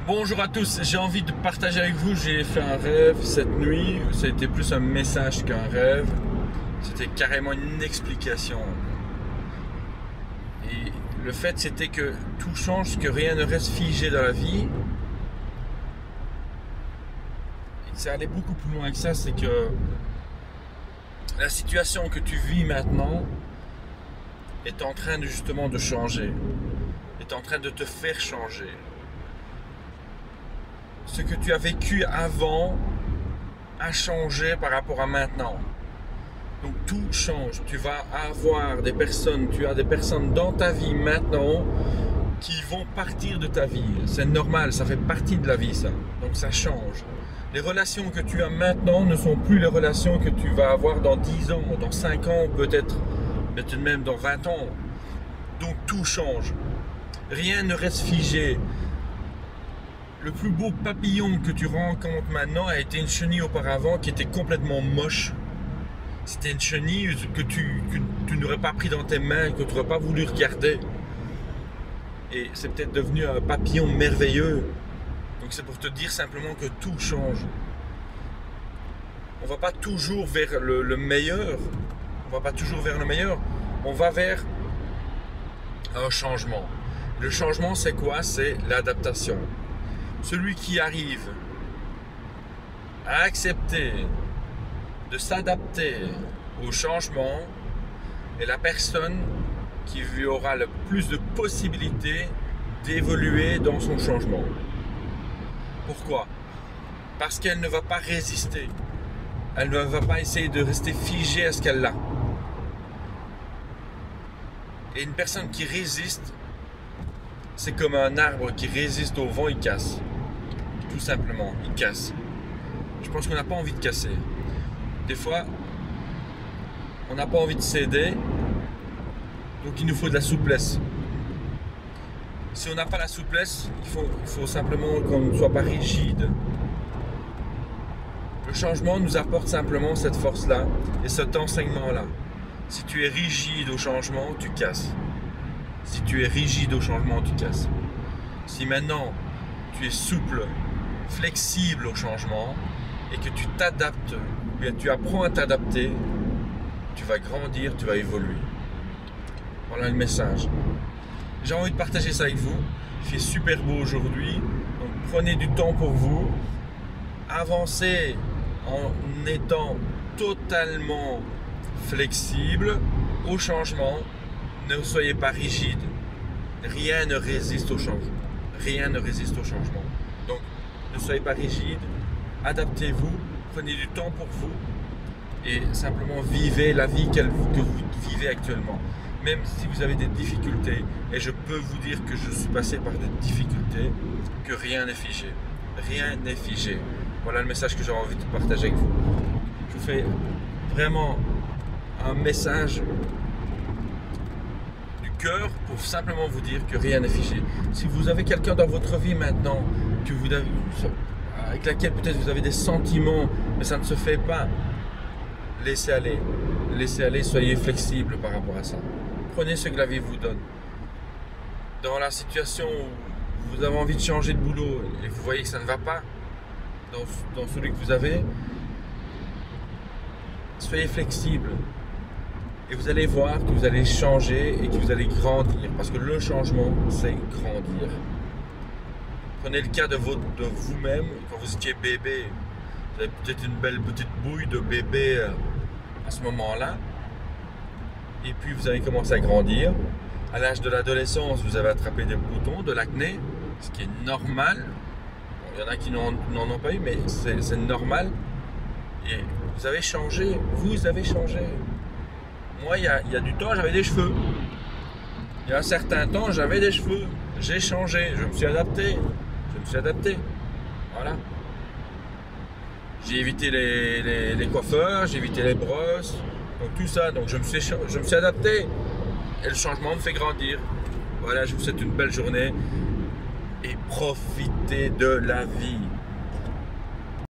Bonjour à tous, j'ai envie de partager avec vous, j'ai fait un rêve cette nuit, ça a été plus un message qu'un rêve, c'était carrément une explication. Et le fait c'était que tout change, que rien ne reste figé dans la vie. Et ça allait beaucoup plus loin que ça, c'est que la situation que tu vis maintenant est en train de justement de changer, est en train de te faire changer. Ce que tu as vécu avant a changé par rapport à maintenant. Donc tout change. Tu vas avoir des personnes, tu as des personnes dans ta vie maintenant qui vont partir de ta vie. C'est normal, ça fait partie de la vie ça. Donc ça change. Les relations que tu as maintenant ne sont plus les relations que tu vas avoir dans 10 ans, dans 5 ans, peut-être même dans 20 ans. Donc tout change. Rien ne reste figé. Le plus beau papillon que tu rencontres maintenant a été une chenille auparavant qui était complètement moche. C'était une chenille que tu n'aurais pas pris dans tes mains, que tu n'aurais pas voulu regarder. Et c'est peut-être devenu un papillon merveilleux. Donc c'est pour te dire simplement que tout change. On ne va pas toujours vers le meilleur. On va pas toujours vers le meilleur. On va vers un changement. Le changement, c'est quoi? C'est l'adaptation. Celui qui arrive à accepter de s'adapter au changement est la personne qui aura le plus de possibilités d'évoluer dans son changement. Pourquoi? Parce qu'elle ne va pas résister. Elle ne va pas essayer de rester figée à ce qu'elle a. Et une personne qui résiste, c'est comme un arbre qui résiste au vent, il casse. Tout simplement, il casse. Je pense qu'on n'a pas envie de casser. Des fois, on n'a pas envie de céder, donc il nous faut de la souplesse. Si on n'a pas la souplesse, il faut simplement qu'on ne soit pas rigide. Le changement nous apporte simplement cette force-là et cet enseignement-là. Si tu es rigide au changement, tu casses. Si tu es rigide au changement, tu casses. Si maintenant tu es souple, flexible au changement et que tu t'adaptes, ou bien tu apprends à t'adapter, tu vas grandir, tu vas évoluer. Voilà le message. J'ai envie de partager ça avec vous. Il fait super beau aujourd'hui, donc prenez du temps pour vous. Avancez en étant totalement flexible au changement. Ne soyez pas rigide. Rien ne résiste au changement. Rien ne résiste au changement. Donc, ne soyez pas rigide. Adaptez-vous. Prenez du temps pour vous. Et simplement vivez la vie que vous vivez actuellement. Même si vous avez des difficultés, et je peux vous dire que je suis passé par des difficultés, que rien n'est figé. Rien n'est figé. Voilà le message que j'ai envie de partager avec vous. Je vous fais vraiment un message pour simplement vous dire que rien n'est figé. Si vous avez quelqu'un dans votre vie maintenant avec laquelle peut-être vous avez des sentiments, mais ça ne se fait pas, laissez aller. Laissez aller, soyez flexible par rapport à ça. Prenez ce que la vie vous donne. Dans la situation où vous avez envie de changer de boulot et vous voyez que ça ne va pas dans celui que vous avez, soyez flexible. Et vous allez voir que vous allez changer et que vous allez grandir. Parce que le changement, c'est grandir. Prenez le cas de vous-même. Quand vous étiez bébé, vous avez peut-être une belle petite bouille de bébé à ce moment-là. Et puis vous avez commencé à grandir. À l'âge de l'adolescence, vous avez attrapé des boutons, de l'acné, ce qui est normal. Bon, il y en a qui n'en ont pas eu, mais c'est normal. Et vous avez changé. Vous avez changé. Moi, il y a du temps, j'avais des cheveux. Il y a un certain temps, j'avais des cheveux. J'ai changé, je me suis adapté. Voilà. J'ai évité les coiffeurs, j'ai évité les brosses, donc tout ça. Donc je me suis adapté. Et le changement me fait grandir. Voilà, je vous souhaite une belle journée. Et profitez de la vie.